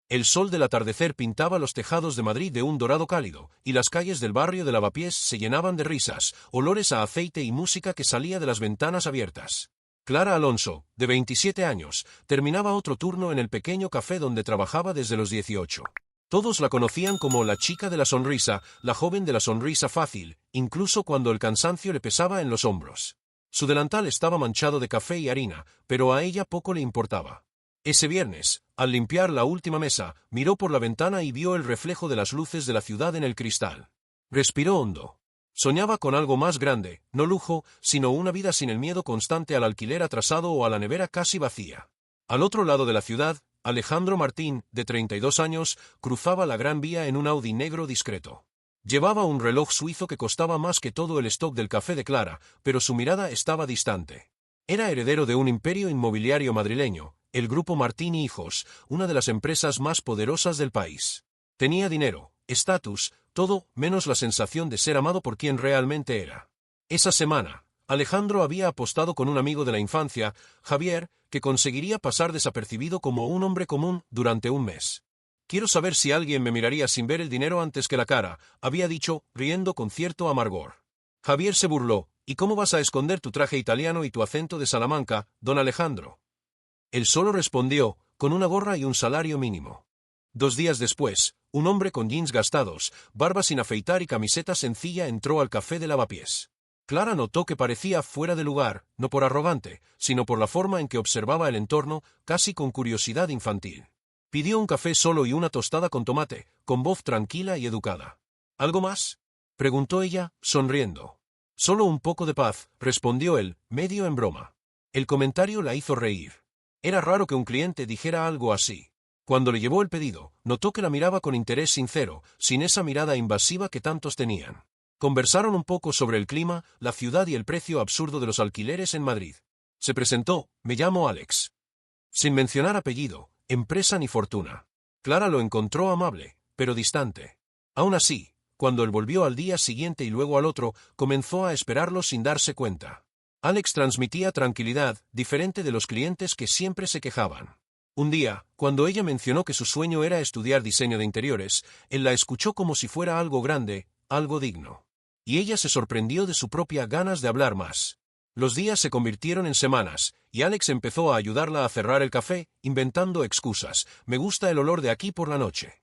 El sol del atardecer pintaba los tejados de Madrid de un dorado cálido, y las calles del barrio de Lavapiés se llenaban de risas, olores a aceite y música que salía de las ventanas abiertas. Clara Alonso, de 27 años, terminaba otro turno en el pequeño café donde trabajaba desde los 18. Todos la conocían como la chica de la sonrisa, la joven de la sonrisa fácil, incluso cuando el cansancio le pesaba en los hombros. Su delantal estaba manchado de café y harina, pero a ella poco le importaba. Ese viernes, al limpiar la última mesa, miró por la ventana y vio el reflejo de las luces de la ciudad en el cristal. Respiró hondo. Soñaba con algo más grande, no lujo, sino una vida sin el miedo constante al alquiler atrasado o a la nevera casi vacía. Al otro lado de la ciudad, Alejandro Martín, de 32 años, cruzaba la Gran Vía en un Audi negro discreto. Llevaba un reloj suizo que costaba más que todo el stock del café de Clara, pero su mirada estaba distante. Era heredero de un imperio inmobiliario madrileño, el Grupo Martín y Hijos, una de las empresas más poderosas del país. Tenía dinero, estatus, todo menos la sensación de ser amado por quien realmente era. Esa semana, Alejandro había apostado con un amigo de la infancia, Javier, que conseguiría pasar desapercibido como un hombre común durante un mes. «Quiero saber si alguien me miraría sin ver el dinero antes que la cara», había dicho, riendo con cierto amargor. Javier se burló. «¿Y cómo vas a esconder tu traje italiano y tu acento de Salamanca, don Alejandro?» Él solo respondió, con una gorra y un salario mínimo. 2 días después, un hombre con jeans gastados, barba sin afeitar y camiseta sencilla entró al café de Lavapiés. Clara notó que parecía fuera de lugar, no por arrogante, sino por la forma en que observaba el entorno, casi con curiosidad infantil. Pidió un café solo y una tostada con tomate, con voz tranquila y educada. «¿Algo más?», preguntó ella, sonriendo. «Solo un poco de paz», respondió él, medio en broma. El comentario la hizo reír. Era raro que un cliente dijera algo así. Cuando le llevó el pedido, notó que la miraba con interés sincero, sin esa mirada invasiva que tantos tenían. Conversaron un poco sobre el clima, la ciudad y el precio absurdo de los alquileres en Madrid. Se presentó: «Me llamo Alex». Sin mencionar apellido, empresa ni fortuna. Clara lo encontró amable, pero distante. Aún así, cuando él volvió al día siguiente y luego al otro, comenzó a esperarlo sin darse cuenta. Alex transmitía tranquilidad, diferente de los clientes que siempre se quejaban. Un día, cuando ella mencionó que su sueño era estudiar diseño de interiores, él la escuchó como si fuera algo grande, algo digno. Y ella se sorprendió de su propia ganas de hablar más. Los días se convirtieron en semanas, y Alex empezó a ayudarla a cerrar el café, inventando excusas. «Me gusta el olor de aquí por la noche».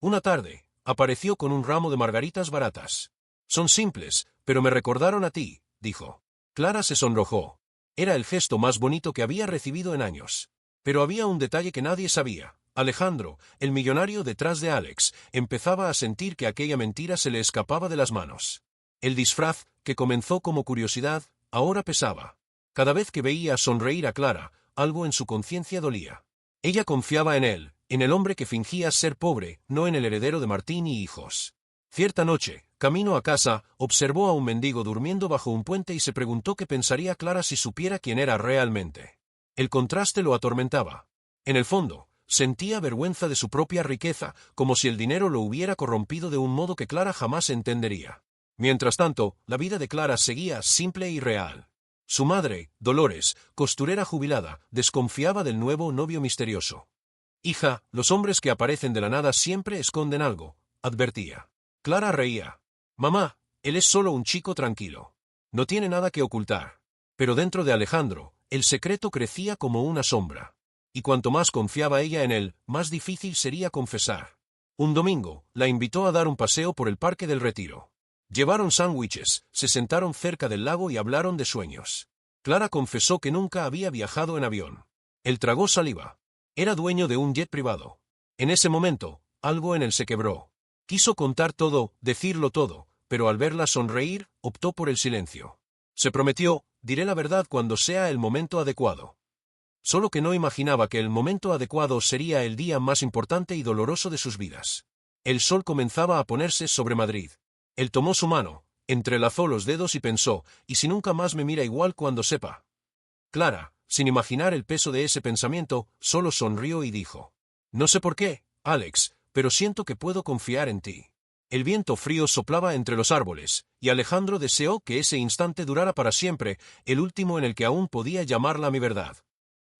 Una tarde, apareció con un ramo de margaritas baratas. «Son simples, pero me recordaron a ti», dijo. Clara se sonrojó. Era el gesto más bonito que había recibido en años. Pero había un detalle que nadie sabía. Alejandro, el millonario detrás de Alex, empezaba a sentir que aquella mentira se le escapaba de las manos. El disfraz, que comenzó como curiosidad, ahora pesaba. Cada vez que veía sonreír a Clara, algo en su conciencia dolía. Ella confiaba en él, en el hombre que fingía ser pobre, no en el heredero de Martín y Hijos. Cierta noche, camino a casa, observó a un mendigo durmiendo bajo un puente y se preguntó qué pensaría Clara si supiera quién era realmente. El contraste lo atormentaba. En el fondo, sentía vergüenza de su propia riqueza, como si el dinero lo hubiera corrompido de un modo que Clara jamás entendería. Mientras tanto, la vida de Clara seguía simple y real. Su madre, Dolores, costurera jubilada, desconfiaba del nuevo novio misterioso. «Hija, los hombres que aparecen de la nada siempre esconden algo», advertía. Clara reía. «Mamá, él es solo un chico tranquilo. No tiene nada que ocultar». Pero dentro de Alejandro, el secreto crecía como una sombra. Y cuanto más confiaba ella en él, más difícil sería confesar. Un domingo, la invitó a dar un paseo por el Parque del Retiro. Llevaron sándwiches, se sentaron cerca del lago y hablaron de sueños. Clara confesó que nunca había viajado en avión. Él tragó saliva. Era dueño de un jet privado. En ese momento, algo en él se quebró. Quiso contar todo, decirlo todo, pero al verla sonreír, optó por el silencio. Se prometió: «Diré la verdad cuando sea el momento adecuado». Solo que no imaginaba que el momento adecuado sería el día más importante y doloroso de sus vidas. El sol comenzaba a ponerse sobre Madrid. Él tomó su mano, entrelazó los dedos y pensó: «¿Y si nunca más me mira igual cuando sepa?». Clara, sin imaginar el peso de ese pensamiento, solo sonrió y dijo: «No sé por qué, Alex, pero siento que puedo confiar en ti». El viento frío soplaba entre los árboles, y Alejandro deseó que ese instante durara para siempre, el último en el que aún podía llamarla mi verdad.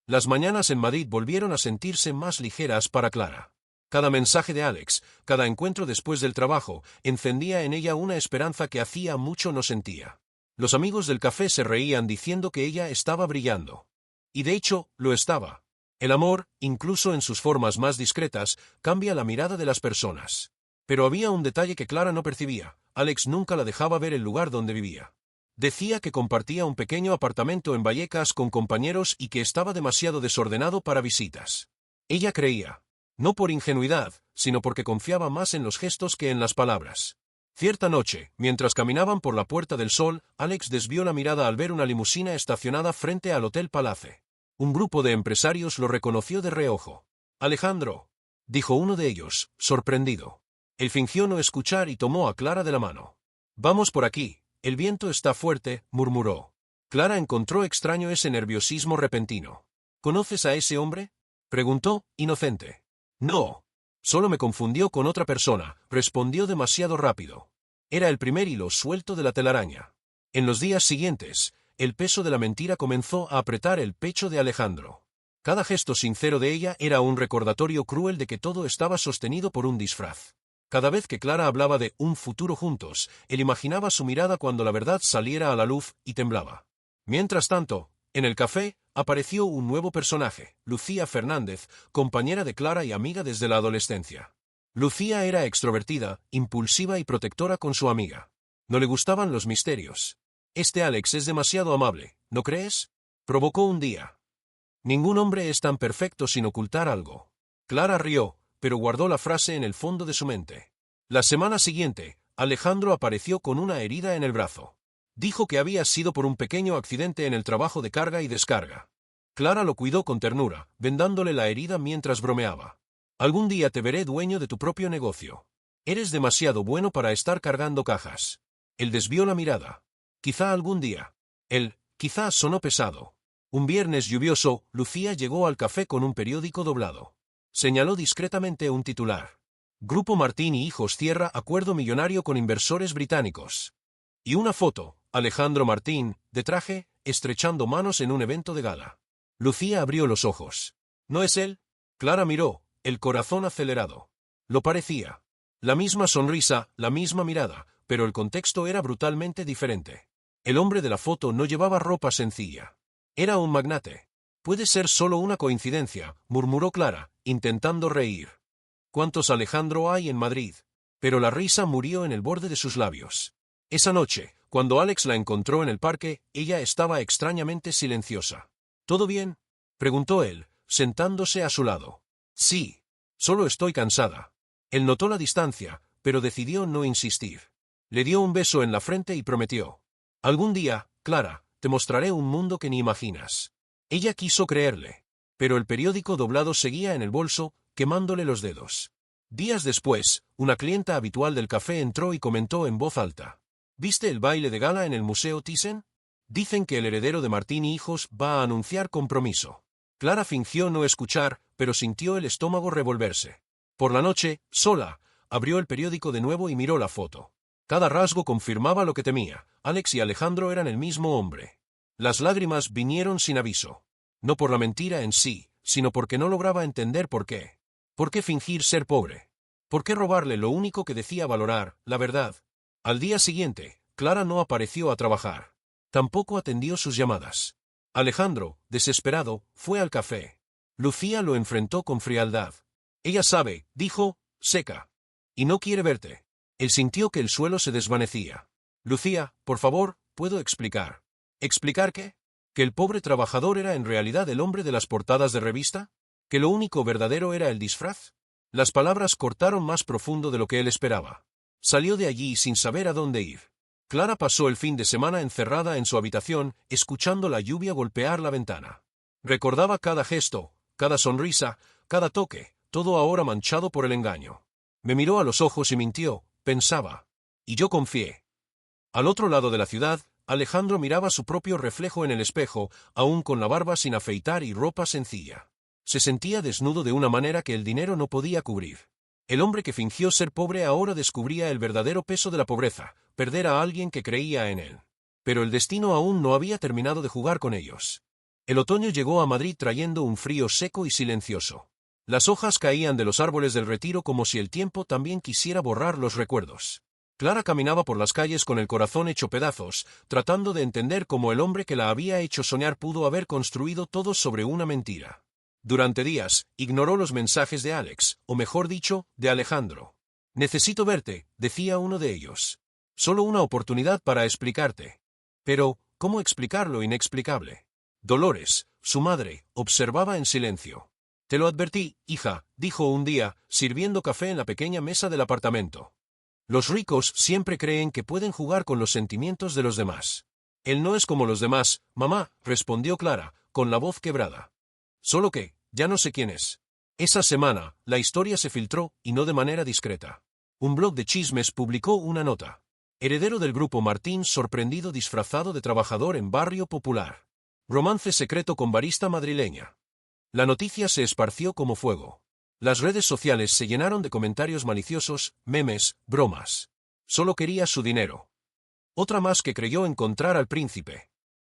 Las mañanas en Madrid volvieron a sentirse más ligeras para Clara. Cada mensaje de Alex, cada encuentro después del trabajo, encendía en ella una esperanza que hacía mucho no sentía. Los amigos del café se reían diciendo que ella estaba brillando. Y de hecho, lo estaba. El amor, incluso en sus formas más discretas, cambia la mirada de las personas. Pero había un detalle que Clara no percibía. Alex nunca la dejaba ver el lugar donde vivía. Decía que compartía un pequeño apartamento en Vallecas con compañeros y que estaba demasiado desordenado para visitas. Ella creía. No por ingenuidad, sino porque confiaba más en los gestos que en las palabras. Cierta noche, mientras caminaban por la Puerta del Sol, Alex desvió la mirada al ver una limusina estacionada frente al Hotel Palace. Un grupo de empresarios lo reconoció de reojo. «Alejandro», dijo uno de ellos, sorprendido. Él fingió no escuchar y tomó a Clara de la mano. «Vamos por aquí, el viento está fuerte», murmuró. Clara encontró extraño ese nerviosismo repentino. «¿Conoces a ese hombre?», preguntó, inocente. «No. Solo me confundió con otra persona», respondió demasiado rápido. Era el primer hilo suelto de la telaraña. En los días siguientes, el peso de la mentira comenzó a apretar el pecho de Alejandro. Cada gesto sincero de ella era un recordatorio cruel de que todo estaba sostenido por un disfraz. Cada vez que Clara hablaba de un futuro juntos, él imaginaba su mirada cuando la verdad saliera a la luz y temblaba. Mientras tanto, en el café, apareció un nuevo personaje, Lucía Fernández, compañera de Clara y amiga desde la adolescencia. Lucía era extrovertida, impulsiva y protectora con su amiga. No le gustaban los misterios. «Este Alex es demasiado amable, ¿no crees?», provocó un día. «Ningún hombre es tan perfecto sin ocultar algo». Clara rió, pero guardó la frase en el fondo de su mente. La semana siguiente, Alejandro apareció con una herida en el brazo. Dijo que había sido por un pequeño accidente en el trabajo de carga y descarga. Clara lo cuidó con ternura, vendándole la herida mientras bromeaba. «Algún día te veré dueño de tu propio negocio. Eres demasiado bueno para estar cargando cajas». Él desvió la mirada. «Quizá algún día». Él, quizá sonó pesado. Un viernes lluvioso, Lucía llegó al café con un periódico doblado. Señaló discretamente un titular. «Grupo Martín y Hijos cierra acuerdo millonario con inversores británicos». Y una foto, Alejandro Martín, de traje, estrechando manos en un evento de gala. Lucía abrió los ojos. «¿No es él?». Clara miró, el corazón acelerado. Lo parecía. La misma sonrisa, la misma mirada, pero el contexto era brutalmente diferente. El hombre de la foto no llevaba ropa sencilla. Era un magnate. «Puede ser solo una coincidencia», murmuró Clara, intentando reír. «¿Cuántos Alejandro hay en Madrid?». Pero la risa murió en el borde de sus labios. Esa noche, cuando Alex la encontró en el parque, ella estaba extrañamente silenciosa. «¿Todo bien?», preguntó él, sentándose a su lado. «Sí. Solo estoy cansada». Él notó la distancia, pero decidió no insistir. Le dio un beso en la frente y prometió. «Algún día, Clara, te mostraré un mundo que ni imaginas». Ella quiso creerle. Pero el periódico doblado seguía en el bolso, quemándole los dedos. Días después, una clienta habitual del café entró y comentó en voz alta. «¿Viste el baile de gala en el Museo Thyssen? Dicen que el heredero de Martín y Hijos va a anunciar compromiso». Clara fingió no escuchar, pero sintió el estómago revolverse. Por la noche, sola, abrió el periódico de nuevo y miró la foto. Cada rasgo confirmaba lo que temía. Alex y Alejandro eran el mismo hombre. Las lágrimas vinieron sin aviso. No por la mentira en sí, sino porque no lograba entender por qué. ¿Por qué fingir ser pobre? ¿Por qué robarle lo único que decía valorar, la verdad? Al día siguiente, Clara no apareció a trabajar. Tampoco atendió sus llamadas. Alejandro, desesperado, fue al café. Lucía lo enfrentó con frialdad. «Ella sabe», dijo, seca. «Y no quiere verte». Él sintió que el suelo se desvanecía. «Lucía, por favor, ¿puedo explicar?» «¿Explicar qué? ¿Que el pobre trabajador era en realidad el hombre de las portadas de revista? ¿Que lo único verdadero era el disfraz?» Las palabras cortaron más profundo de lo que él esperaba. Salió de allí sin saber a dónde ir. Clara pasó el fin de semana encerrada en su habitación, escuchando la lluvia golpear la ventana. Recordaba cada gesto, cada sonrisa, cada toque, todo ahora manchado por el engaño. «Me miró a los ojos y mintió», pensaba. «Y yo confié». Al otro lado de la ciudad, Alejandro miraba su propio reflejo en el espejo, aún con la barba sin afeitar y ropa sencilla. Se sentía desnudo de una manera que el dinero no podía cubrir. El hombre que fingió ser pobre ahora descubría el verdadero peso de la pobreza, perder a alguien que creía en él. Pero el destino aún no había terminado de jugar con ellos. El otoño llegó a Madrid trayendo un frío seco y silencioso. Las hojas caían de los árboles del retiro como si el tiempo también quisiera borrar los recuerdos. Clara caminaba por las calles con el corazón hecho pedazos, tratando de entender cómo el hombre que la había hecho soñar pudo haber construido todo sobre una mentira. Durante días, ignoró los mensajes de Alex, o mejor dicho, de Alejandro. «Necesito verte», decía uno de ellos. «Solo una oportunidad para explicarte». Pero, ¿cómo explicar lo inexplicable? Dolores, su madre, observaba en silencio. «Te lo advertí, hija», dijo un día, sirviendo café en la pequeña mesa del apartamento. «Los ricos siempre creen que pueden jugar con los sentimientos de los demás». «Él no es como los demás, mamá», respondió Clara, con la voz quebrada. «Solo que, ya no sé quién es». Esa semana, la historia se filtró, y no de manera discreta. Un blog de chismes publicó una nota. Heredero del grupo Martín sorprendido disfrazado de trabajador en barrio popular. Romance secreto con barista madrileña. La noticia se esparció como fuego. Las redes sociales se llenaron de comentarios maliciosos, memes, bromas. Solo quería su dinero. Otra más que creyó encontrar al príncipe.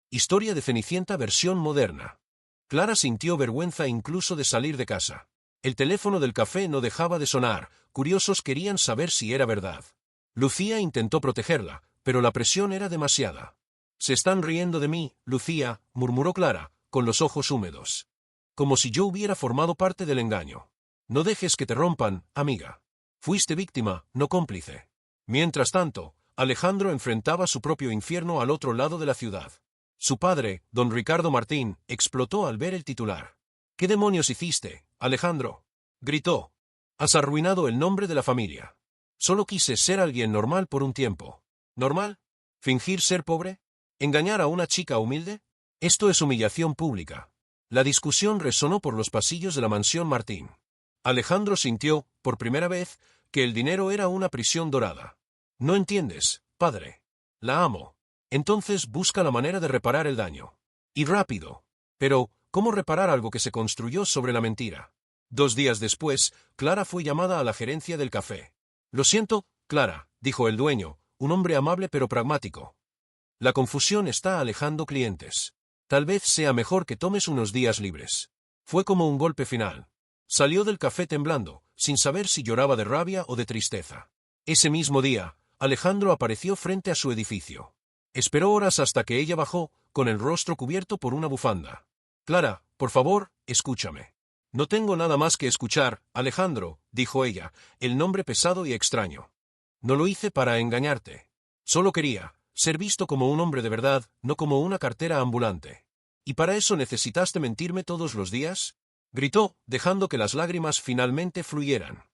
Historia de Cenicienta versión moderna. Clara sintió vergüenza incluso de salir de casa. El teléfono del café no dejaba de sonar, curiosos querían saber si era verdad. Lucía intentó protegerla, pero la presión era demasiada. «Se están riendo de mí, Lucía», murmuró Clara, con los ojos húmedos. «Como si yo hubiera formado parte del engaño. No dejes que te rompan, amiga. Fuiste víctima, no cómplice». Mientras tanto, Alejandro enfrentaba su propio infierno al otro lado de la ciudad. Su padre, don Ricardo Martín, explotó al ver el titular. «¿Qué demonios hiciste, Alejandro?», gritó. «Has arruinado el nombre de la familia. Solo quise ser alguien normal por un tiempo». ¿Normal? ¿Fingir ser pobre? ¿Engañar a una chica humilde? Esto es humillación pública». La discusión resonó por los pasillos de la mansión Martín. Alejandro sintió, por primera vez, que el dinero era una prisión dorada. «No entiendes, padre. La amo. Entonces busca la manera de reparar el daño. Y rápido». Pero, ¿cómo reparar algo que se construyó sobre la mentira? 2 días después, Clara fue llamada a la gerencia del café. «Lo siento, Clara», dijo el dueño, un hombre amable pero pragmático. «La confusión está alejando clientes. Tal vez sea mejor que tomes unos días libres». Fue como un golpe final. Salió del café temblando, sin saber si lloraba de rabia o de tristeza. Ese mismo día, Alejandro apareció frente a su edificio. Esperó horas hasta que ella bajó, con el rostro cubierto por una bufanda. «Clara, por favor, escúchame». «No tengo nada más que escuchar, Alejandro», dijo ella, el nombre pesado y extraño. «No lo hice para engañarte. Solo quería ser visto como un hombre de verdad, no como una cartera ambulante». «¿Y para eso necesitaste mentirme todos los días?», gritó, dejando que las lágrimas finalmente fluyeran.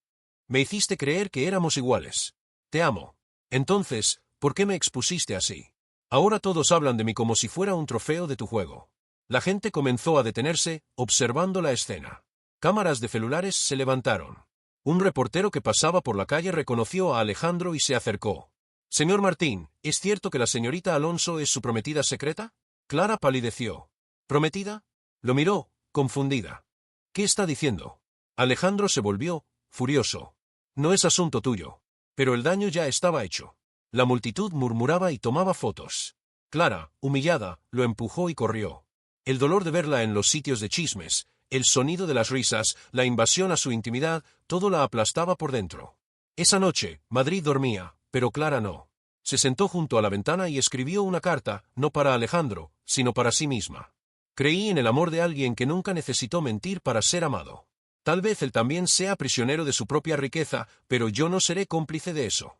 «Me hiciste creer que éramos iguales. Te amo. Entonces, ¿por qué me expusiste así? Ahora todos hablan de mí como si fuera un trofeo de tu juego». La gente comenzó a detenerse, observando la escena. Cámaras de celulares se levantaron. Un reportero que pasaba por la calle reconoció a Alejandro y se acercó. «Señor Martín, ¿es cierto que la señorita Alonso es su prometida secreta?». Clara palideció. «¿Prometida?». Lo miró, confundida. «¿Qué está diciendo?». Alejandro se volvió, furioso. «No es asunto tuyo». Pero el daño ya estaba hecho. La multitud murmuraba y tomaba fotos. Clara, humillada, lo empujó y corrió. El dolor de verla en los sitios de chismes, el sonido de las risas, la invasión a su intimidad, todo la aplastaba por dentro. Esa noche, Madrid dormía, pero Clara no. Se sentó junto a la ventana y escribió una carta, no para Alejandro, sino para sí misma. «Creí en el amor de alguien que nunca necesitó mentir para ser amado. Tal vez él también sea prisionero de su propia riqueza, pero yo no seré cómplice de eso».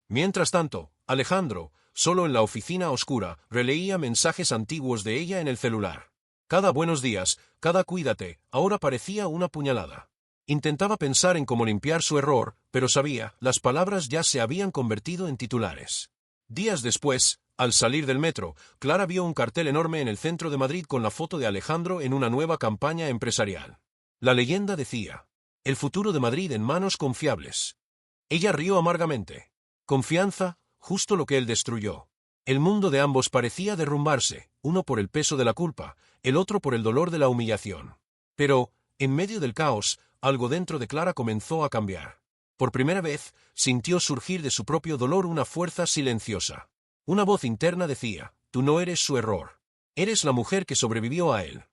Mientras tanto, Alejandro, solo en la oficina oscura, releía mensajes antiguos de ella en el celular. Cada buenos días, cada cuídate, ahora parecía una puñalada. Intentaba pensar en cómo limpiar su error, pero sabía, las palabras ya se habían convertido en titulares. Días después, al salir del metro, Clara vio un cartel enorme en el centro de Madrid con la foto de Alejandro en una nueva campaña empresarial. La leyenda decía: «El futuro de Madrid en manos confiables». Ella rió amargamente. Confianza, justo lo que él destruyó. El mundo de ambos parecía derrumbarse, uno por el peso de la culpa, el otro por el dolor de la humillación. Pero, en medio del caos, algo dentro de Clara comenzó a cambiar. Por primera vez, sintió surgir de su propio dolor una fuerza silenciosa. Una voz interna decía: «Tú no eres su error. Eres la mujer que sobrevivió a él».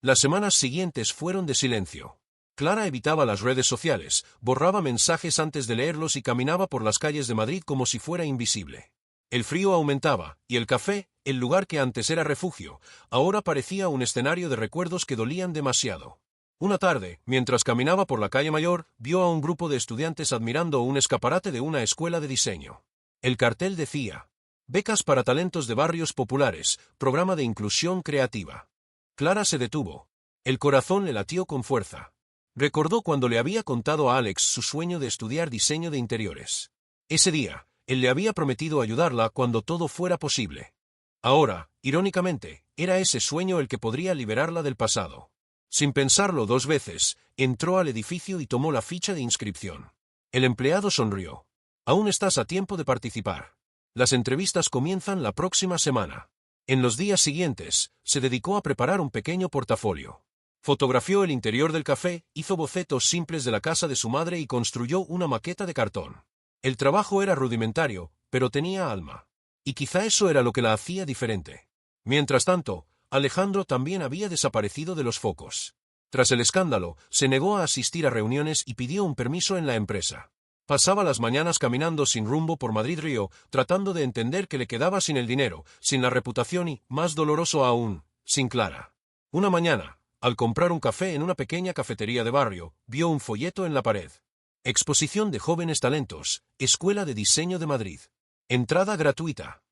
Las semanas siguientes fueron de silencio. Clara evitaba las redes sociales, borraba mensajes antes de leerlos y caminaba por las calles de Madrid como si fuera invisible. El frío aumentaba, y el café, el lugar que antes era refugio, ahora parecía un escenario de recuerdos que dolían demasiado. Una tarde, mientras caminaba por la calle Mayor, vio a un grupo de estudiantes admirando un escaparate de una escuela de diseño. El cartel decía: Becas para talentos de barrios populares, programa de inclusión creativa. Clara se detuvo. El corazón le latió con fuerza. Recordó cuando le había contado a Alex su sueño de estudiar diseño de interiores. Ese día, él le había prometido ayudarla cuando todo fuera posible. Ahora, irónicamente, era ese sueño el que podría liberarla del pasado. Sin pensarlo 2 veces, entró al edificio y tomó la ficha de inscripción. El empleado sonrió. Aún estás a tiempo de participar. Las entrevistas comienzan la próxima semana. En los días siguientes, se dedicó a preparar un pequeño portafolio. Fotografió el interior del café, hizo bocetos simples de la casa de su madre y construyó una maqueta de cartón. El trabajo era rudimentario, pero tenía alma. Y quizá eso era lo que la hacía diferente. Mientras tanto, Alejandro también había desaparecido de los focos. Tras el escándalo, se negó a asistir a reuniones y pidió un permiso en la empresa. Pasaba las mañanas caminando sin rumbo por Madrid-Río, tratando de entender que le quedaba sin el dinero, sin la reputación y, más doloroso aún, sin Clara. Una mañana, al comprar un café en una pequeña cafetería de barrio, vio un folleto en la pared. Exposición de jóvenes talentos, Escuela de Diseño de Madrid. Entrada gratuita.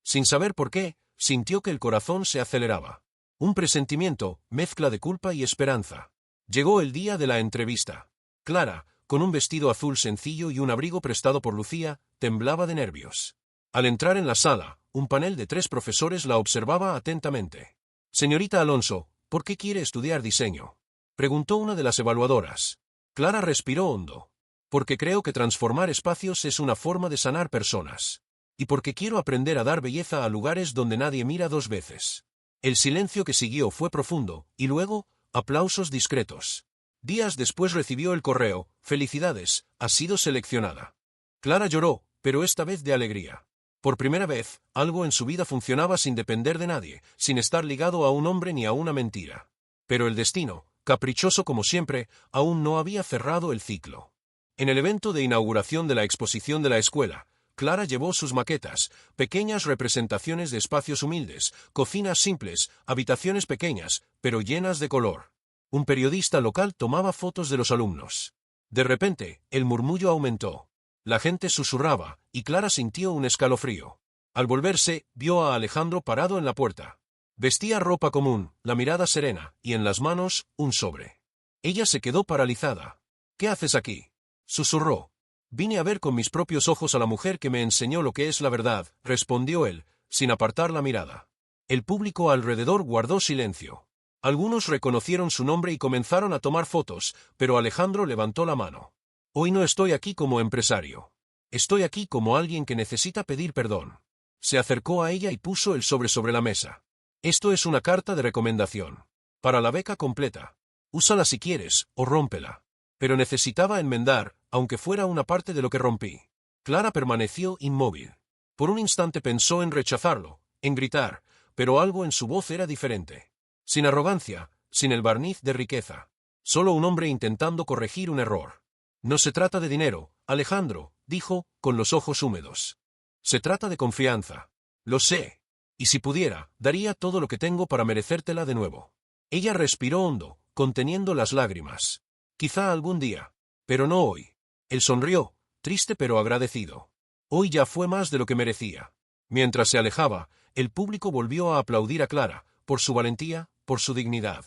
Sin saber por qué, sintió que el corazón se aceleraba. Un presentimiento, mezcla de culpa y esperanza. Llegó el día de la entrevista. Clara, con un vestido azul sencillo y un abrigo prestado por Lucía, temblaba de nervios. Al entrar en la sala, un panel de 3 profesores la observaba atentamente. Señorita Alonso, ¿por qué quiere estudiar diseño?, preguntó una de las evaluadoras. Clara respiró hondo. Porque creo que transformar espacios es una forma de sanar personas. Y porque quiero aprender a dar belleza a lugares donde nadie mira 2 veces. El silencio que siguió fue profundo, y luego, aplausos discretos. Días después recibió el correo: felicidades, has sido seleccionada. Clara lloró, pero esta vez de alegría. Por primera vez, algo en su vida funcionaba sin depender de nadie, sin estar ligado a un hombre ni a una mentira. Pero el destino, caprichoso como siempre, aún no había cerrado el ciclo. En el evento de inauguración de la exposición de la escuela, Clara llevó sus maquetas, pequeñas representaciones de espacios humildes, cocinas simples, habitaciones pequeñas, pero llenas de color. Un periodista local tomaba fotos de los alumnos. De repente, el murmullo aumentó. La gente susurraba, y Clara sintió un escalofrío. Al volverse, vio a Alejandro parado en la puerta. Vestía ropa común, la mirada serena, y en las manos, un sobre. Ella se quedó paralizada. ¿Qué haces aquí?, susurró. Vine a ver con mis propios ojos a la mujer que me enseñó lo que es la verdad, respondió él, sin apartar la mirada. El público alrededor guardó silencio. Algunos reconocieron su nombre y comenzaron a tomar fotos, pero Alejandro levantó la mano. Hoy no estoy aquí como empresario. Estoy aquí como alguien que necesita pedir perdón. Se acercó a ella y puso el sobre la mesa. Esto es una carta de recomendación. Para la beca completa. Úsala si quieres, o rómpela. Pero necesitaba enmendar, aunque fuera una parte de lo que rompí. Clara permaneció inmóvil. Por un instante pensó en rechazarlo, en gritar, pero algo en su voz era diferente. Sin arrogancia, sin el barniz de riqueza. Solo un hombre intentando corregir un error. No se trata de dinero, Alejandro, dijo, con los ojos húmedos. Se trata de confianza. Lo sé. Y si pudiera, daría todo lo que tengo para merecértela de nuevo. Ella respiró hondo, conteniendo las lágrimas. Quizá algún día, pero no hoy. Él sonrió, triste pero agradecido. Hoy ya fue más de lo que merecía. Mientras se alejaba, el público volvió a aplaudir a Clara, por su valentía, por su dignidad.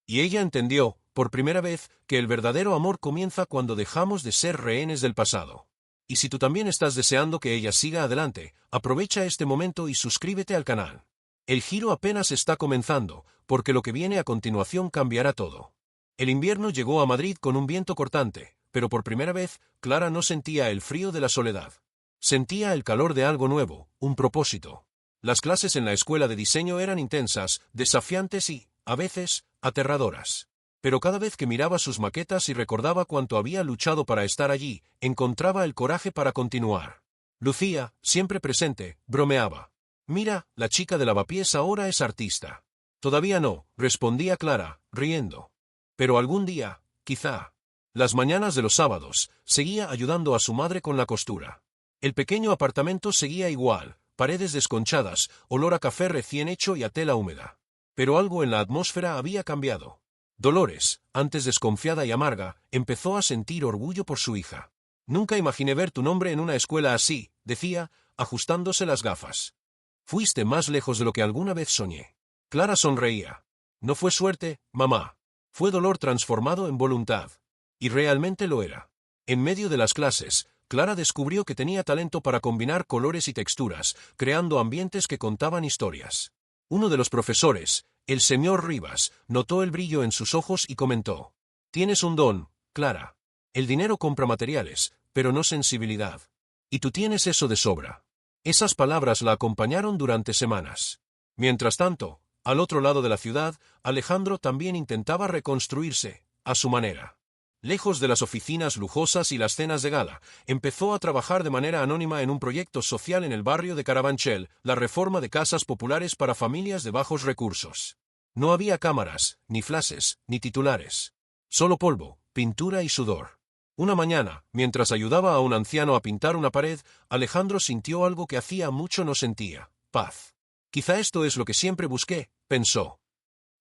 Y ella entendió, por primera vez, que el verdadero amor comienza cuando dejamos de ser rehenes del pasado. Y si tú también estás deseando que ella siga adelante, aprovecha este momento y suscríbete al canal. El giro apenas está comenzando, porque lo que viene a continuación cambiará todo. El invierno llegó a Madrid con un viento cortante, pero por primera vez, Clara no sentía el frío de la soledad. Sentía el calor de algo nuevo, un propósito. Las clases en la escuela de diseño eran intensas, desafiantes y, a veces, aterradoras. Pero cada vez que miraba sus maquetas y recordaba cuánto había luchado para estar allí, encontraba el coraje para continuar. Lucía, siempre presente, bromeaba. Mira, la chica de Lavapiés ahora es artista. Todavía no, respondía Clara, riendo. Pero algún día, quizá. Las mañanas de los sábados, seguía ayudando a su madre con la costura. El pequeño apartamento seguía igual, paredes desconchadas, olor a café recién hecho y a tela húmeda. Pero algo en la atmósfera había cambiado. Dolores, antes desconfiada y amarga, empezó a sentir orgullo por su hija. Nunca imaginé ver tu nombre en una escuela así, decía, ajustándose las gafas. Fuiste más lejos de lo que alguna vez soñé. Clara sonreía. No fue suerte, mamá. Fue dolor transformado en voluntad. Y realmente lo era. En medio de las clases, Clara descubrió que tenía talento para combinar colores y texturas, creando ambientes que contaban historias. Uno de los profesores, el señor Rivas, notó el brillo en sus ojos y comentó: «Tienes un don, Clara. El dinero compra materiales, pero no sensibilidad. Y tú tienes eso de sobra». Esas palabras la acompañaron durante semanas. Mientras tanto, al otro lado de la ciudad, Alejandro también intentaba reconstruirse, a su manera. Lejos de las oficinas lujosas y las cenas de gala, empezó a trabajar de manera anónima en un proyecto social en el barrio de Carabanchel, la reforma de casas populares para familias de bajos recursos. No había cámaras, ni flashes, ni titulares. Solo polvo, pintura y sudor. Una mañana, mientras ayudaba a un anciano a pintar una pared, Alejandro sintió algo que hacía mucho no sentía: paz. Quizá esto es lo que siempre busqué, pensó.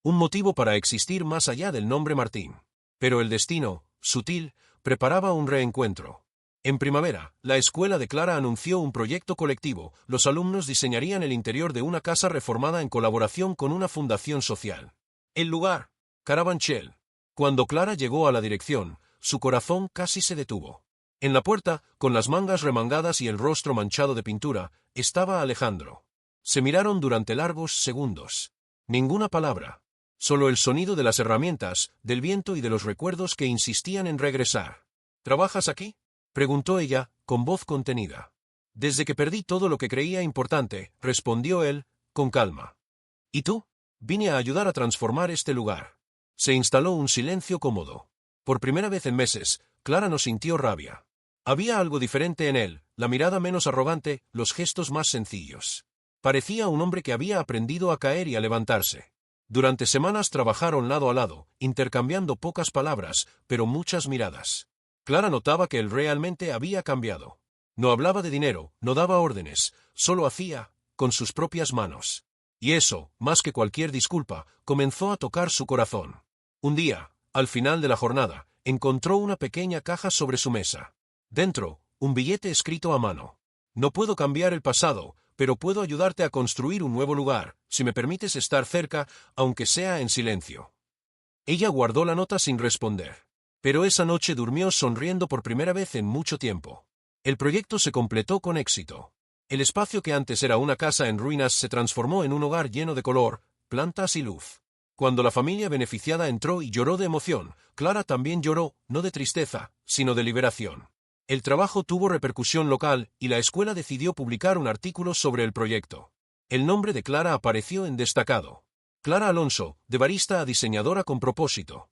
Un motivo para existir más allá del nombre Martín. Pero el destino, sutil, preparaba un reencuentro. En primavera, la escuela de Clara anunció un proyecto colectivo. Los alumnos diseñarían el interior de una casa reformada en colaboración con una fundación social. El lugar: Carabanchel. Cuando Clara llegó a la dirección, su corazón casi se detuvo. En la puerta, con las mangas remangadas y el rostro manchado de pintura, estaba Alejandro. Se miraron durante largos segundos. Ninguna palabra. Solo el sonido de las herramientas, del viento y de los recuerdos que insistían en regresar. ¿Trabajas aquí?, preguntó ella, con voz contenida. Desde que perdí todo lo que creía importante, respondió él, con calma. ¿Y tú? Vine a ayudar a transformar este lugar. Se instaló un silencio cómodo. Por primera vez en meses, Clara no sintió rabia. Había algo diferente en él, la mirada menos arrogante, los gestos más sencillos. Parecía un hombre que había aprendido a caer y a levantarse. Durante semanas trabajaron lado a lado, intercambiando pocas palabras, pero muchas miradas. Clara notaba que él realmente había cambiado. No hablaba de dinero, no daba órdenes, solo hacía, con sus propias manos. Y eso, más que cualquier disculpa, comenzó a tocar su corazón. Un día, al final de la jornada, encontró una pequeña caja sobre su mesa. Dentro, un billete escrito a mano. No puedo cambiar el pasado, pero puedo ayudarte a construir un nuevo lugar, si me permites estar cerca, aunque sea en silencio. Ella guardó la nota sin responder. Pero esa noche durmió sonriendo por primera vez en mucho tiempo. El proyecto se completó con éxito. El espacio que antes era una casa en ruinas se transformó en un hogar lleno de color, plantas y luz. Cuando la familia beneficiada entró y lloró de emoción, Clara también lloró, no de tristeza, sino de liberación. El trabajo tuvo repercusión local y la escuela decidió publicar un artículo sobre el proyecto. El nombre de Clara apareció en destacado. Clara Alonso, de barista a diseñadora con propósito.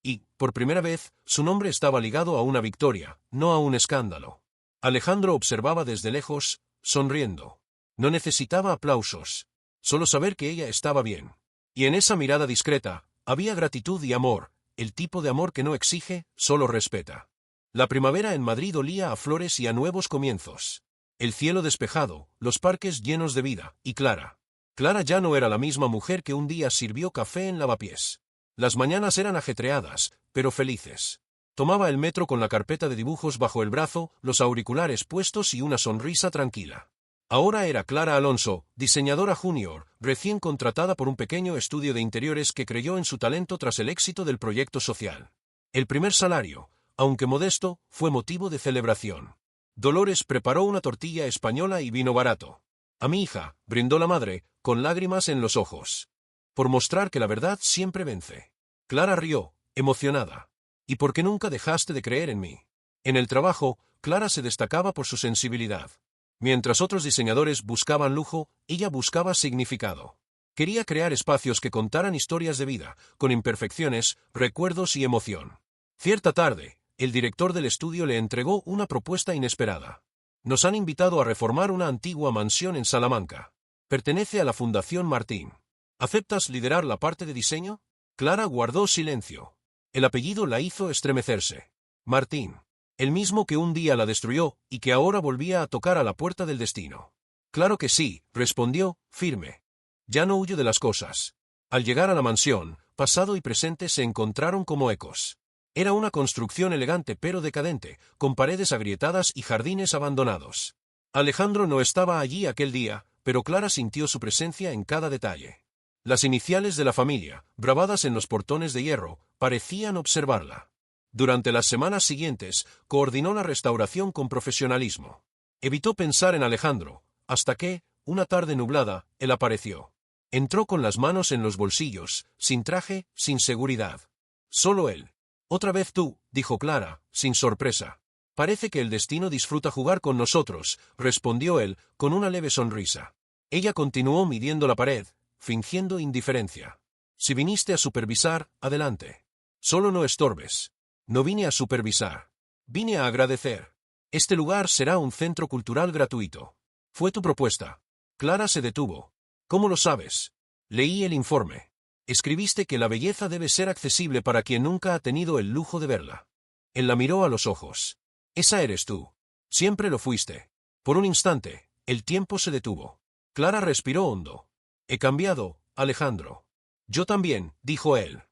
Y, por primera vez, su nombre estaba ligado a una victoria, no a un escándalo. Alejandro observaba desde lejos, sonriendo. No necesitaba aplausos, solo saber que ella estaba bien. Y en esa mirada discreta, había gratitud y amor, el tipo de amor que no exige, solo respeta. La primavera en Madrid olía a flores y a nuevos comienzos. El cielo despejado, los parques llenos de vida, y Clara. Clara ya no era la misma mujer que un día sirvió café en Lavapiés. Las mañanas eran ajetreadas, pero felices. Tomaba el metro con la carpeta de dibujos bajo el brazo, los auriculares puestos y una sonrisa tranquila. Ahora era Clara Alonso, diseñadora junior, recién contratada por un pequeño estudio de interiores que creyó en su talento tras el éxito del proyecto social. El primer salario, aunque modesto, fue motivo de celebración. Dolores preparó una tortilla española y vino barato. A mi hija, brindó la madre, con lágrimas en los ojos. Por mostrar que la verdad siempre vence. Clara rió, emocionada. ¿Y por qué nunca dejaste de creer en mí? En el trabajo, Clara se destacaba por su sensibilidad. Mientras otros diseñadores buscaban lujo, ella buscaba significado. Quería crear espacios que contaran historias de vida, con imperfecciones, recuerdos y emoción. Cierta tarde, el director del estudio le entregó una propuesta inesperada. Nos han invitado a reformar una antigua mansión en Salamanca. Pertenece a la Fundación Martín. ¿Aceptas liderar la parte de diseño? Clara guardó silencio. El apellido la hizo estremecerse. Martín. El mismo que un día la destruyó y que ahora volvía a tocar a la puerta del destino. Claro que sí, respondió, firme. Ya no huyo de las cosas. Al llegar a la mansión, pasado y presente se encontraron como ecos. Era una construcción elegante pero decadente, con paredes agrietadas y jardines abandonados. Alejandro no estaba allí aquel día, pero Clara sintió su presencia en cada detalle. Las iniciales de la familia, grabadas en los portones de hierro, parecían observarla. Durante las semanas siguientes, coordinó la restauración con profesionalismo. Evitó pensar en Alejandro, hasta que, una tarde nublada, él apareció. Entró con las manos en los bolsillos, sin traje, sin seguridad. Solo él. Otra vez tú, dijo Clara, sin sorpresa. Parece que el destino disfruta jugar con nosotros, respondió él, con una leve sonrisa. Ella continuó midiendo la pared, fingiendo indiferencia. Si viniste a supervisar, adelante. Solo no estorbes. No vine a supervisar. Vine a agradecer. Este lugar será un centro cultural gratuito. Fue tu propuesta. Clara se detuvo. ¿Cómo lo sabes? Leí el informe. Escribiste que la belleza debe ser accesible para quien nunca ha tenido el lujo de verla. Él la miró a los ojos. Esa eres tú. Siempre lo fuiste. Por un instante, el tiempo se detuvo. Clara respiró hondo. He cambiado, Alejandro. Yo también, dijo él.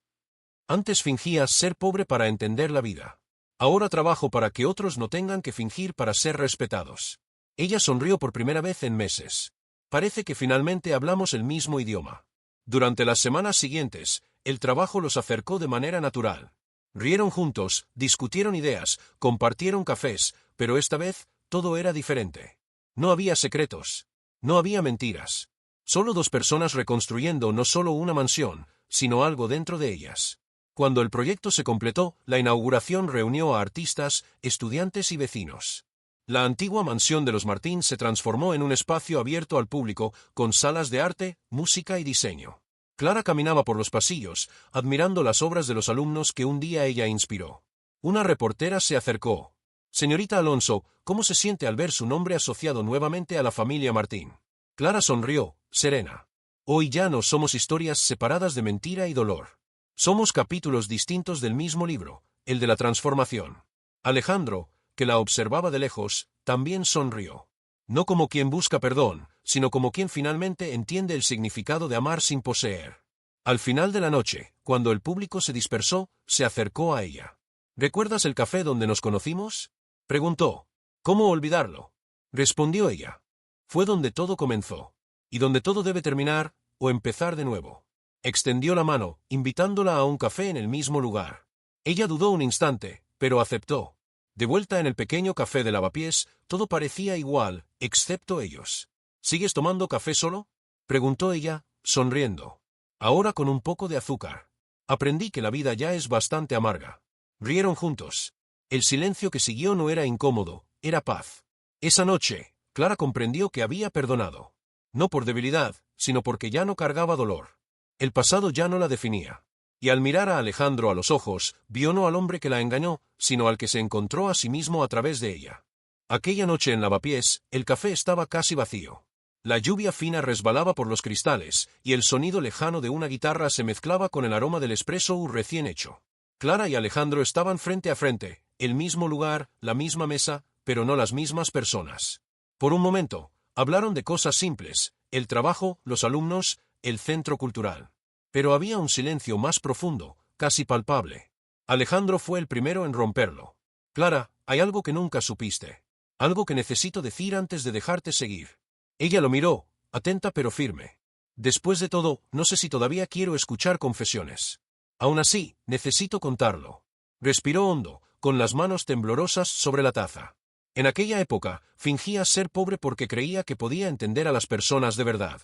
Antes fingías ser pobre para entender la vida. Ahora trabajo para que otros no tengan que fingir para ser respetados. Ella sonrió por primera vez en meses. Parece que finalmente hablamos el mismo idioma. Durante las semanas siguientes, el trabajo los acercó de manera natural. Rieron juntos, discutieron ideas, compartieron cafés, pero esta vez, todo era diferente. No había secretos. No había mentiras. Solo dos personas reconstruyendo no solo una mansión, sino algo dentro de ellas. Cuando el proyecto se completó, la inauguración reunió a artistas, estudiantes y vecinos. La antigua mansión de los Martín se transformó en un espacio abierto al público, con salas de arte, música y diseño. Clara caminaba por los pasillos, admirando las obras de los alumnos que un día ella inspiró. Una reportera se acercó. Señorita Alonso, ¿cómo se siente al ver su nombre asociado nuevamente a la familia Martín? Clara sonrió, serena. Hoy ya no somos historias separadas de mentira y dolor. Somos capítulos distintos del mismo libro, el de la transformación. Alejandro, que la observaba de lejos, también sonrió. No como quien busca perdón, sino como quien finalmente entiende el significado de amar sin poseer. Al final de la noche, cuando el público se dispersó, se acercó a ella. ¿Recuerdas el café donde nos conocimos? Preguntó. ¿Cómo olvidarlo? Respondió ella. Fue donde todo comenzó. Y donde todo debe terminar, o empezar de nuevo. Extendió la mano, invitándola a un café en el mismo lugar. Ella dudó un instante, pero aceptó. De vuelta en el pequeño café de Lavapiés, todo parecía igual, excepto ellos. ¿Sigues tomando café solo? Preguntó ella, sonriendo. Ahora con un poco de azúcar. Aprendí que la vida ya es bastante amarga. Rieron juntos. El silencio que siguió no era incómodo, era paz. Esa noche, Clara comprendió que había perdonado. No por debilidad, sino porque ya no cargaba dolor. El pasado ya no la definía. Y al mirar a Alejandro a los ojos, vio no al hombre que la engañó, sino al que se encontró a sí mismo a través de ella. Aquella noche en Lavapiés, el café estaba casi vacío. La lluvia fina resbalaba por los cristales, y el sonido lejano de una guitarra se mezclaba con el aroma del espresso recién hecho. Clara y Alejandro estaban frente a frente, el mismo lugar, la misma mesa, pero no las mismas personas. Por un momento, hablaron de cosas simples, el trabajo, los alumnos, el centro cultural. Pero había un silencio más profundo, casi palpable. Alejandro fue el primero en romperlo. Clara, hay algo que nunca supiste. Algo que necesito decir antes de dejarte seguir. Ella lo miró, atenta pero firme. Después de todo, no sé si todavía quiero escuchar confesiones. Aún así, necesito contarlo. Respiró hondo, con las manos temblorosas sobre la taza. En aquella época, fingía ser pobre porque creía que podía entender a las personas de verdad.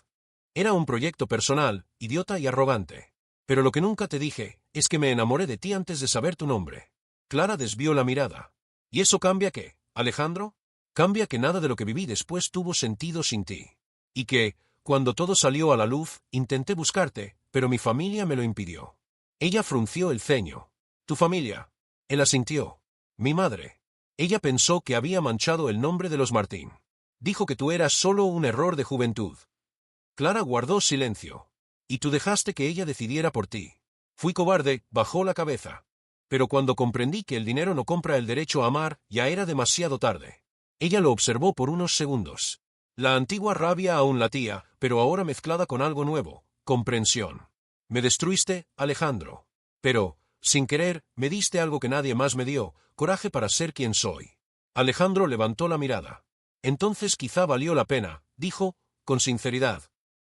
Era un proyecto personal, idiota y arrogante. Pero lo que nunca te dije, es que me enamoré de ti antes de saber tu nombre. Clara desvió la mirada. ¿Y eso cambia qué, Alejandro? Cambia que nada de lo que viví después tuvo sentido sin ti. Y que, cuando todo salió a la luz, intenté buscarte, pero mi familia me lo impidió. Ella frunció el ceño. ¿Tu familia? Él asintió. Mi madre. Ella pensó que había manchado el nombre de los Martín. Dijo que tú eras solo un error de juventud. Clara guardó silencio. Y tú dejaste que ella decidiera por ti. Fui cobarde, bajó la cabeza. Pero cuando comprendí que el dinero no compra el derecho a amar, ya era demasiado tarde. Ella lo observó por unos segundos. La antigua rabia aún latía, pero ahora mezclada con algo nuevo, comprensión. Me destruiste, Alejandro. Pero, sin querer, me diste algo que nadie más me dio, coraje para ser quien soy. Alejandro levantó la mirada. Entonces quizá valió la pena, dijo, con sinceridad.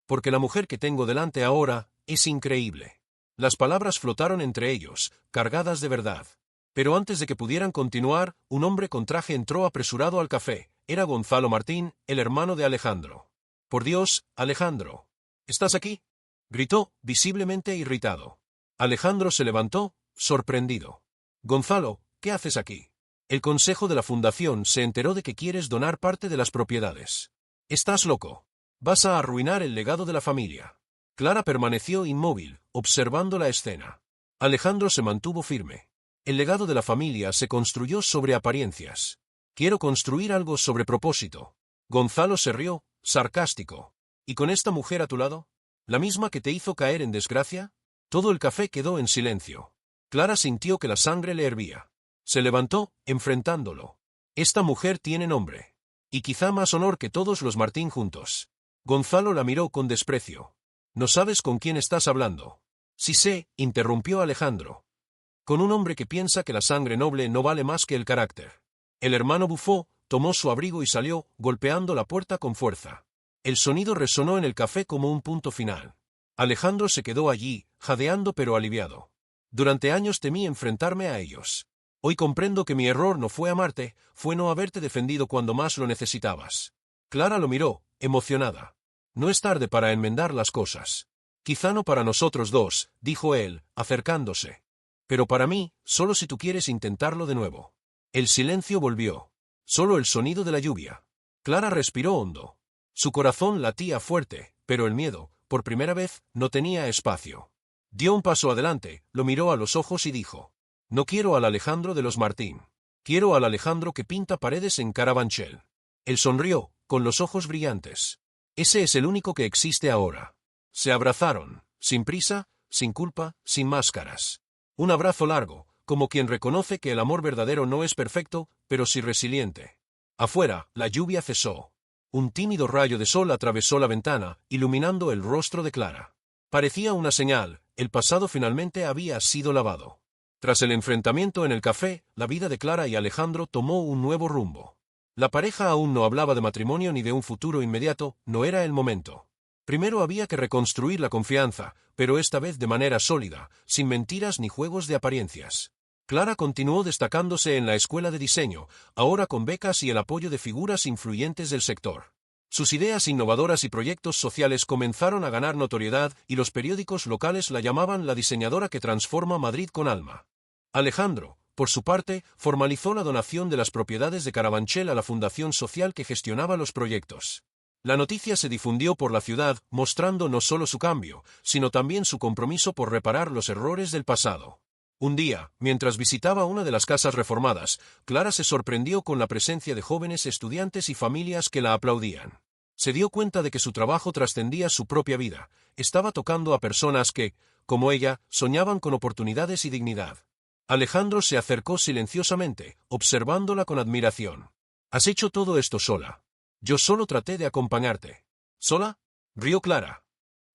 Porque la mujer que tengo delante ahora es increíble. Las palabras flotaron entre ellos, cargadas de verdad. Pero antes de que pudieran continuar, un hombre con traje entró apresurado al café. Era Gonzalo Martín, el hermano de Alejandro. Por Dios, Alejandro. ¿Estás aquí? Gritó, visiblemente irritado. Alejandro se levantó, sorprendido. Gonzalo, ¿qué haces aquí? El consejo de la fundación se enteró de que quieres donar parte de las propiedades. Estás loco. Vas a arruinar el legado de la familia. Clara permaneció inmóvil, observando la escena. Alejandro se mantuvo firme. El legado de la familia se construyó sobre apariencias. Quiero construir algo sobre propósito. Gonzalo se rió, sarcástico. ¿Y con esta mujer a tu lado? ¿La misma que te hizo caer en desgracia? Todo el café quedó en silencio. Clara sintió que la sangre le hervía. Se levantó, enfrentándolo. Esta mujer tiene nombre. Y quizá más honor que todos los Martín juntos. Gonzalo la miró con desprecio. No sabes con quién estás hablando. Sí sé, interrumpió Alejandro. Con un hombre que piensa que la sangre noble no vale más que el carácter. El hermano bufó, tomó su abrigo y salió, golpeando la puerta con fuerza. El sonido resonó en el café como un punto final. Alejandro se quedó allí, jadeando pero aliviado. Durante años temí enfrentarme a ellos. Hoy comprendo que mi error no fue amarte, fue no haberte defendido cuando más lo necesitabas. Clara lo miró, emocionada. No es tarde para enmendar las cosas. Quizá no para nosotros dos, dijo él, acercándose. Pero para mí, solo si tú quieres intentarlo de nuevo. El silencio volvió. Solo el sonido de la lluvia. Clara respiró hondo. Su corazón latía fuerte, pero el miedo, por primera vez, no tenía espacio. Dio un paso adelante, lo miró a los ojos y dijo: No quiero al Alejandro de los Martín. Quiero al Alejandro que pinta paredes en Carabanchel. Él sonrió, con los ojos brillantes. Ese es el único que existe ahora. Se abrazaron, sin prisa, sin culpa, sin máscaras. Un abrazo largo, como quien reconoce que el amor verdadero no es perfecto, pero sí resiliente. Afuera, la lluvia cesó. Un tímido rayo de sol atravesó la ventana, iluminando el rostro de Clara. Parecía una señal, el pasado finalmente había sido lavado. Tras el enfrentamiento en el café, la vida de Clara y Alejandro tomó un nuevo rumbo. La pareja aún no hablaba de matrimonio ni de un futuro inmediato, no era el momento. Primero había que reconstruir la confianza, pero esta vez de manera sólida, sin mentiras ni juegos de apariencias. Clara continuó destacándose en la escuela de diseño, ahora con becas y el apoyo de figuras influyentes del sector. Sus ideas innovadoras y proyectos sociales comenzaron a ganar notoriedad y los periódicos locales la llamaban la diseñadora que transforma Madrid con alma. Alejandro, por su parte, formalizó la donación de las propiedades de Carabanchel a la fundación social que gestionaba los proyectos. La noticia se difundió por la ciudad, mostrando no solo su cambio, sino también su compromiso por reparar los errores del pasado. Un día, mientras visitaba una de las casas reformadas, Clara se sorprendió con la presencia de jóvenes estudiantes y familias que la aplaudían. Se dio cuenta de que su trabajo trascendía su propia vida, estaba tocando a personas que, como ella, soñaban con oportunidades y dignidad. Alejandro se acercó silenciosamente, observándola con admiración. «¿Has hecho todo esto sola?» «Yo solo traté de acompañarte». «¿Sola?», rió Clara.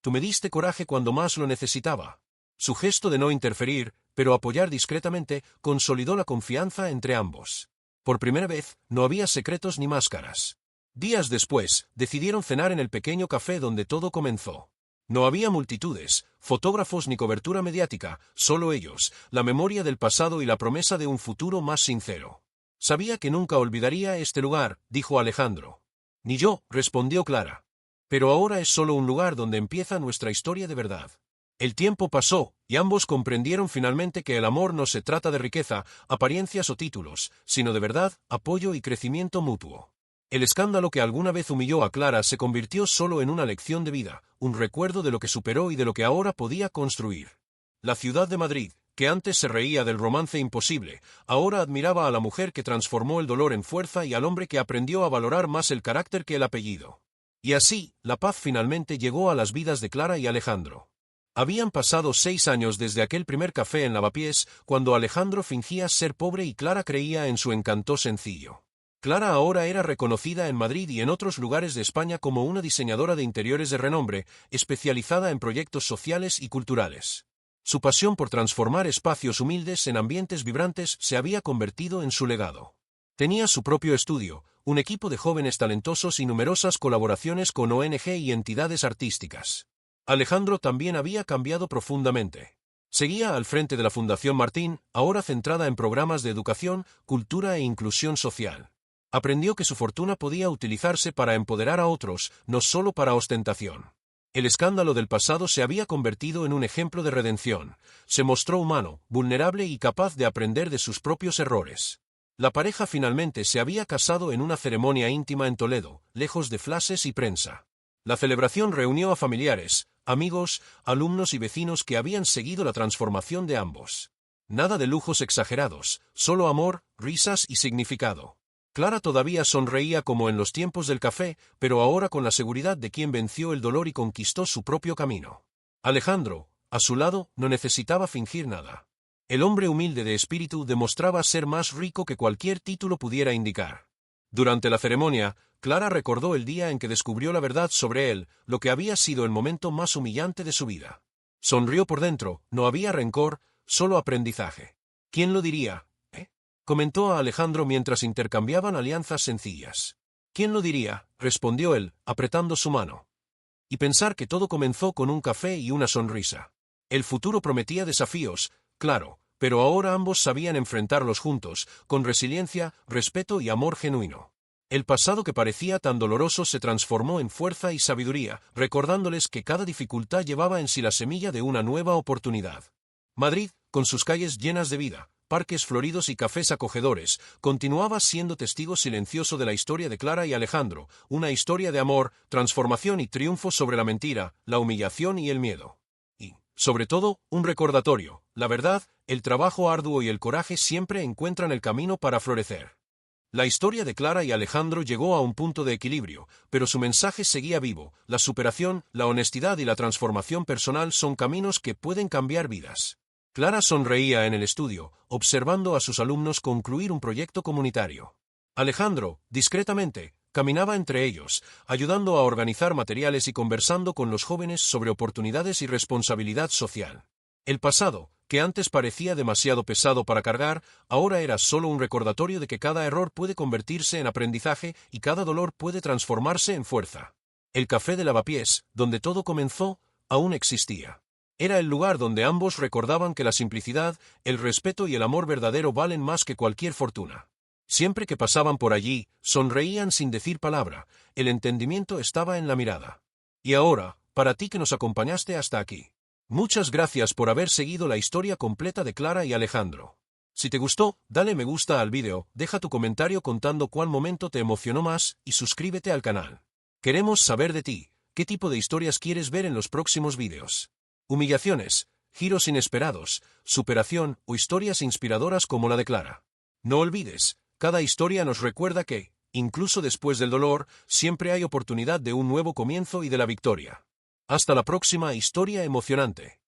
«Tú me diste coraje cuando más lo necesitaba». Su gesto de no interferir, pero apoyar discretamente, consolidó la confianza entre ambos. Por primera vez, no había secretos ni máscaras. Días después, decidieron cenar en el pequeño café donde todo comenzó. No había multitudes, fotógrafos ni cobertura mediática, solo ellos, la memoria del pasado y la promesa de un futuro más sincero. «Sabía que nunca olvidaría este lugar», dijo Alejandro. «Ni yo», respondió Clara. «Pero ahora es solo un lugar donde empieza nuestra historia de verdad». El tiempo pasó, y ambos comprendieron finalmente que el amor no se trata de riqueza, apariencias o títulos, sino de verdad, apoyo y crecimiento mutuo. El escándalo que alguna vez humilló a Clara se convirtió solo en una lección de vida, un recuerdo de lo que superó y de lo que ahora podía construir. La ciudad de Madrid, que antes se reía del romance imposible, ahora admiraba a la mujer que transformó el dolor en fuerza y al hombre que aprendió a valorar más el carácter que el apellido. Y así, la paz finalmente llegó a las vidas de Clara y Alejandro. Habían pasado 6 años desde aquel primer café en Lavapiés, cuando Alejandro fingía ser pobre y Clara creía en su encanto sencillo. Clara ahora era reconocida en Madrid y en otros lugares de España como una diseñadora de interiores de renombre, especializada en proyectos sociales y culturales. Su pasión por transformar espacios humildes en ambientes vibrantes se había convertido en su legado. Tenía su propio estudio, un equipo de jóvenes talentosos y numerosas colaboraciones con ONG y entidades artísticas. Alejandro también había cambiado profundamente. Seguía al frente de la Fundación Martín, ahora centrada en programas de educación, cultura e inclusión social. Aprendió que su fortuna podía utilizarse para empoderar a otros, no solo para ostentación. El escándalo del pasado se había convertido en un ejemplo de redención. Se mostró humano, vulnerable y capaz de aprender de sus propios errores. La pareja finalmente se había casado en una ceremonia íntima en Toledo, lejos de flashes y prensa. La celebración reunió a familiares, amigos, alumnos y vecinos que habían seguido la transformación de ambos. Nada de lujos exagerados, solo amor, risas y significado. Clara todavía sonreía como en los tiempos del café, pero ahora con la seguridad de quien venció el dolor y conquistó su propio camino. Alejandro, a su lado, no necesitaba fingir nada. El hombre humilde de espíritu demostraba ser más rico que cualquier título pudiera indicar. Durante la ceremonia, Clara recordó el día en que descubrió la verdad sobre él, lo que había sido el momento más humillante de su vida. Sonrió por dentro, no había rencor, solo aprendizaje. ¿Quién lo diría? Comentó a Alejandro mientras intercambiaban alianzas sencillas. ¿Quién lo diría? Respondió él, apretando su mano. Y pensar que todo comenzó con un café y una sonrisa. El futuro prometía desafíos, claro, pero ahora ambos sabían enfrentarlos juntos, con resiliencia, respeto y amor genuino. El pasado que parecía tan doloroso se transformó en fuerza y sabiduría, recordándoles que cada dificultad llevaba en sí la semilla de una nueva oportunidad. Madrid, con sus calles llenas de vida, parques floridos y cafés acogedores, continuaba siendo testigo silencioso de la historia de Clara y Alejandro, una historia de amor, transformación y triunfo sobre la mentira, la humillación y el miedo. Y, sobre todo, un recordatorio: la verdad, el trabajo arduo y el coraje siempre encuentran el camino para florecer. La historia de Clara y Alejandro llegó a un punto de equilibrio, pero su mensaje seguía vivo: la superación, la honestidad y la transformación personal son caminos que pueden cambiar vidas. Clara sonreía en el estudio, observando a sus alumnos concluir un proyecto comunitario. Alejandro, discretamente, caminaba entre ellos, ayudando a organizar materiales y conversando con los jóvenes sobre oportunidades y responsabilidad social. El pasado, que antes parecía demasiado pesado para cargar, ahora era solo un recordatorio de que cada error puede convertirse en aprendizaje y cada dolor puede transformarse en fuerza. El café de Lavapiés, donde todo comenzó, aún existía. Era el lugar donde ambos recordaban que la simplicidad, el respeto y el amor verdadero valen más que cualquier fortuna. Siempre que pasaban por allí, sonreían sin decir palabra, el entendimiento estaba en la mirada. Y ahora, para ti que nos acompañaste hasta aquí. Muchas gracias por haber seguido la historia completa de Clara y Alejandro. Si te gustó, dale me gusta al vídeo, deja tu comentario contando cuál momento te emocionó más y suscríbete al canal. Queremos saber de ti, qué tipo de historias quieres ver en los próximos vídeos. Humillaciones, giros inesperados, superación o historias inspiradoras como la de Clara. No olvides, cada historia nos recuerda que, incluso después del dolor, siempre hay oportunidad de un nuevo comienzo y de la victoria. Hasta la próxima historia emocionante.